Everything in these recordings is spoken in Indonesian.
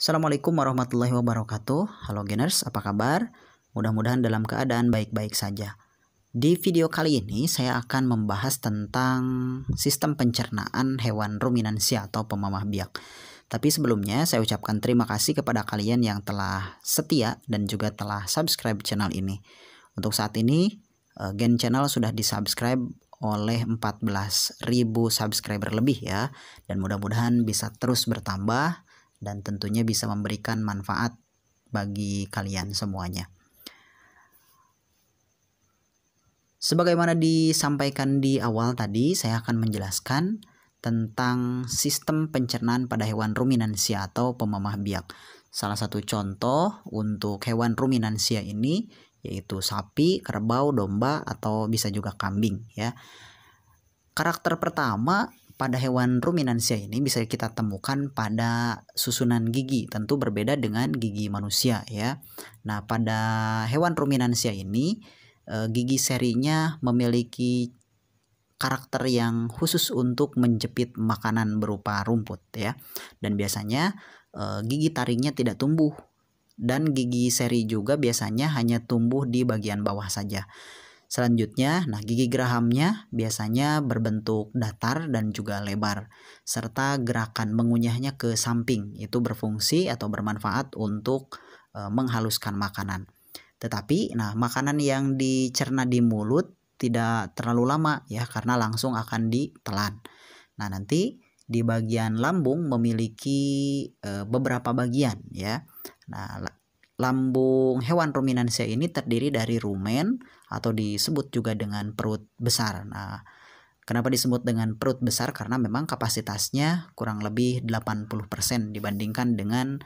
Assalamualaikum warahmatullahi wabarakatuh. Halo Geners, apa kabar? Mudah-mudahan dalam keadaan baik-baik saja. Di video kali ini saya akan membahas tentang sistem pencernaan hewan ruminansia atau pemamah biak. Tapi sebelumnya saya ucapkan terima kasih kepada kalian yang telah setia dan juga telah subscribe channel ini. Untuk saat ini Gen Channel sudah disubscribe oleh 14.000 subscriber lebih ya. Dan mudah-mudahan bisa terus bertambah dan tentunya bisa memberikan manfaat bagi kalian semuanya. Sebagaimana disampaikan di awal tadi, saya akan menjelaskan tentang sistem pencernaan pada hewan ruminansia atau pemamah biak. Salah satu contoh untuk hewan ruminansia ini yaitu sapi, kerbau, domba, atau bisa juga kambing ya. Karakter pertama pada hewan ruminansia ini bisa kita temukan pada susunan gigi, tentu berbeda dengan gigi manusia ya. Nah, pada hewan ruminansia ini gigi serinya memiliki karakter yang khusus untuk menjepit makanan berupa rumput ya. Dan biasanya gigi taringnya tidak tumbuh dan gigi seri juga biasanya hanya tumbuh di bagian bawah saja. Selanjutnya, gigi gerahamnya biasanya berbentuk datar dan juga lebar, serta gerakan mengunyahnya ke samping itu berfungsi atau bermanfaat untuk menghaluskan makanan. Tetapi, makanan yang dicerna di mulut tidak terlalu lama ya, karena langsung akan ditelan. Nah, nanti di bagian lambung memiliki beberapa bagian ya. Nah, lambung hewan ruminansia ini terdiri dari rumen atau disebut juga dengan perut besar. Nah, kenapa disebut dengan perut besar? Karena memang kapasitasnya kurang lebih 80% dibandingkan dengan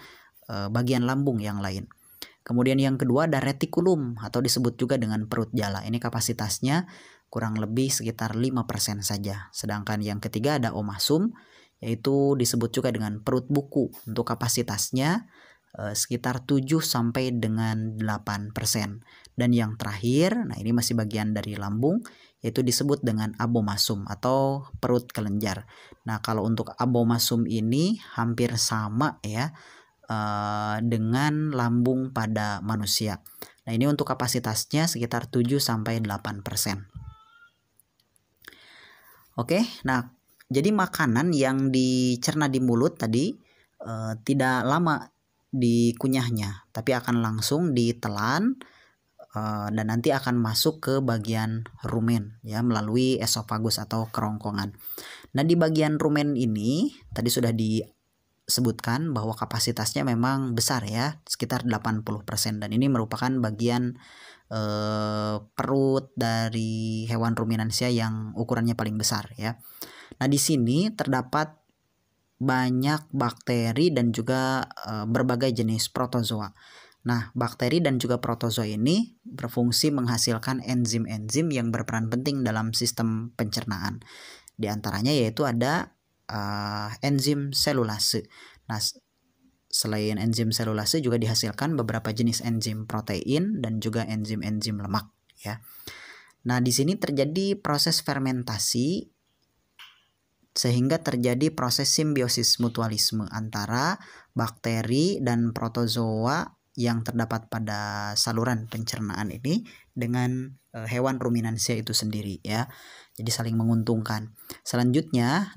bagian lambung yang lain. Kemudian yang kedua ada retikulum atau disebut juga dengan perut jala. Ini kapasitasnya kurang lebih sekitar 5% saja. Sedangkan yang ketiga ada omasum, yaitu disebut juga dengan perut buku. Untuk kapasitasnya sekitar 7 sampai dengan 8%. Dan yang terakhir, ini masih bagian dari lambung, yaitu disebut dengan abomasum atau perut kelenjar. Nah, kalau untuk abomasum ini hampir sama ya dengan lambung pada manusia. Nah, ini untuk kapasitasnya sekitar 7 sampai 8%. Oke, jadi makanan yang dicerna di mulut tadi tidak lama dikunyahnya, tapi akan langsung ditelan dan nanti akan masuk ke bagian rumen ya melalui esofagus atau kerongkongan. Nah, di bagian rumen ini tadi sudah disebutkan bahwa kapasitasnya memang besar ya, sekitar 80%, dan ini merupakan bagian perut dari hewan ruminansia yang ukurannya paling besar ya. Nah, di sini terdapat banyak bakteri dan juga berbagai jenis protozoa. Nah, bakteri dan juga protozoa ini berfungsi menghasilkan enzim-enzim yang berperan penting dalam sistem pencernaan. Di antaranya yaitu ada enzim selulase. Nah, selain enzim selulase juga dihasilkan beberapa jenis enzim protein dan juga enzim-enzim lemak ya. Nah, di sini terjadi proses fermentasi sehingga terjadi proses simbiosis mutualisme antara bakteri dan protozoa yang terdapat pada saluran pencernaan ini dengan hewan ruminansia itu sendiri ya. Jadi saling menguntungkan. Selanjutnya,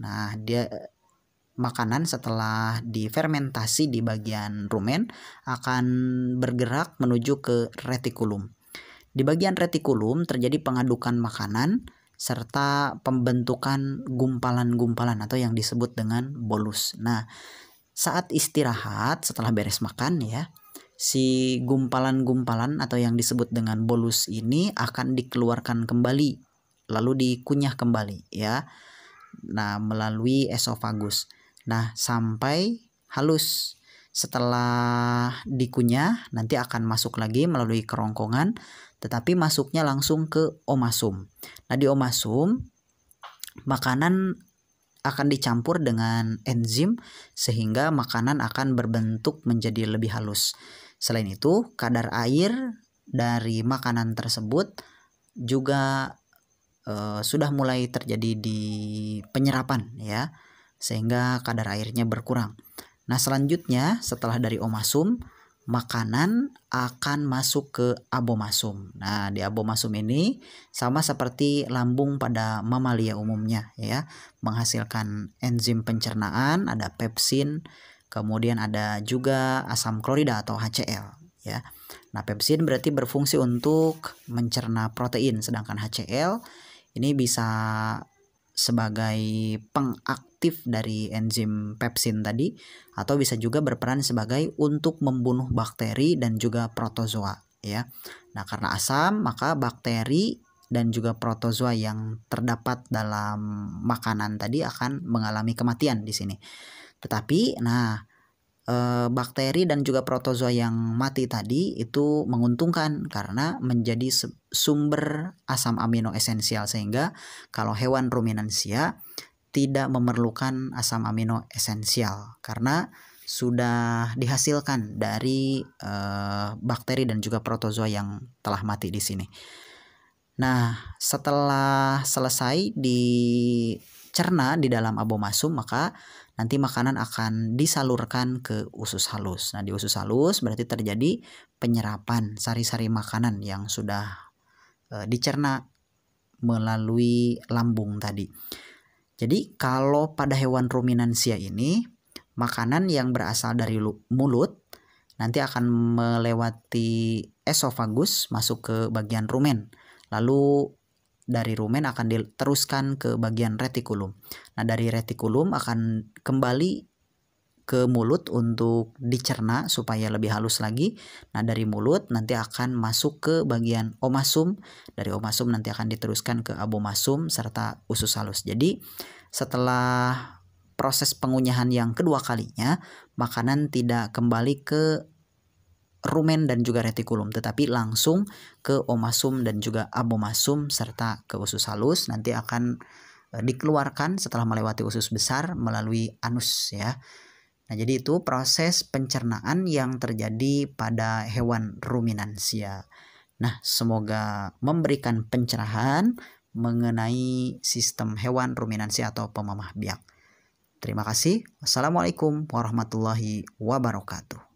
makanan setelah difermentasi di bagian rumen akan bergerak menuju ke retikulum. Di bagian retikulum terjadi pengadukan makanan serta pembentukan gumpalan-gumpalan atau yang disebut dengan bolus. Nah, saat istirahat setelah beres makan ya, si gumpalan-gumpalan atau yang disebut dengan bolus ini akan dikeluarkan kembali lalu dikunyah kembali ya. Nah, melalui esofagus. Nah, sampai halus. Setelah dikunyah nanti akan masuk lagi melalui kerongkongan, tetapi masuknya langsung ke omasum. Nah, di omasum makanan akan dicampur dengan enzim sehingga makanan akan berbentuk menjadi lebih halus. Selain itu, kadar air dari makanan tersebut juga sudah mulai terjadi di penyerapan ya, sehingga kadar airnya berkurang. Nah, selanjutnya setelah dari omasum, makanan akan masuk ke abomasum. Nah, di abomasum ini sama seperti lambung pada mamalia umumnya ya, menghasilkan enzim pencernaan, ada pepsin, kemudian ada juga asam klorida atau HCl ya. Nah, pepsin berarti berfungsi untuk mencerna protein, sedangkan HCl ini bisa sebagai pengaktif dari enzim pepsin tadi, atau bisa juga berperan sebagai untuk membunuh bakteri dan juga protozoa ya. Nah, karena asam maka bakteri dan juga protozoa yang terdapat dalam makanan tadi akan mengalami kematian di sini. Tetapi bakteri dan juga protozoa yang mati tadi itu menguntungkan karena menjadi sumber asam amino esensial, sehingga kalau hewan ruminansia tidak memerlukan asam amino esensial karena sudah dihasilkan dari bakteri dan juga protozoa yang telah mati di sini. Nah, setelah selesai dicerna di dalam abomasum, maka nanti makanan akan disalurkan ke usus halus. Nah, di usus halus berarti terjadi penyerapan sari-sari makanan yang sudah dicerna melalui lambung tadi. Jadi kalau pada hewan ruminansia ini, makanan yang berasal dari mulut nanti akan melewati esofagus masuk ke bagian rumen. Lalu dari rumen akan diteruskan ke bagian retikulum. Nah, dari retikulum akan kembali ke mulut untuk dicerna supaya lebih halus lagi. Nah, dari mulut nanti akan masuk ke bagian omasum. Dari omasum nanti akan diteruskan ke abomasum serta usus halus. Jadi setelah proses pengunyahan yang kedua kalinya, makanan tidak kembali ke rumen dan juga retikulum, tetapi langsung ke omasum dan juga abomasum serta ke usus halus. Nanti akan dikeluarkan setelah melewati usus besar melalui anus ya. Nah, jadi itu proses pencernaan yang terjadi pada hewan ruminansia. Nah, semoga memberikan pencerahan mengenai sistem hewan ruminansia atau pemamah biak. Terima kasih. Wassalamualaikum warahmatullahi wabarakatuh.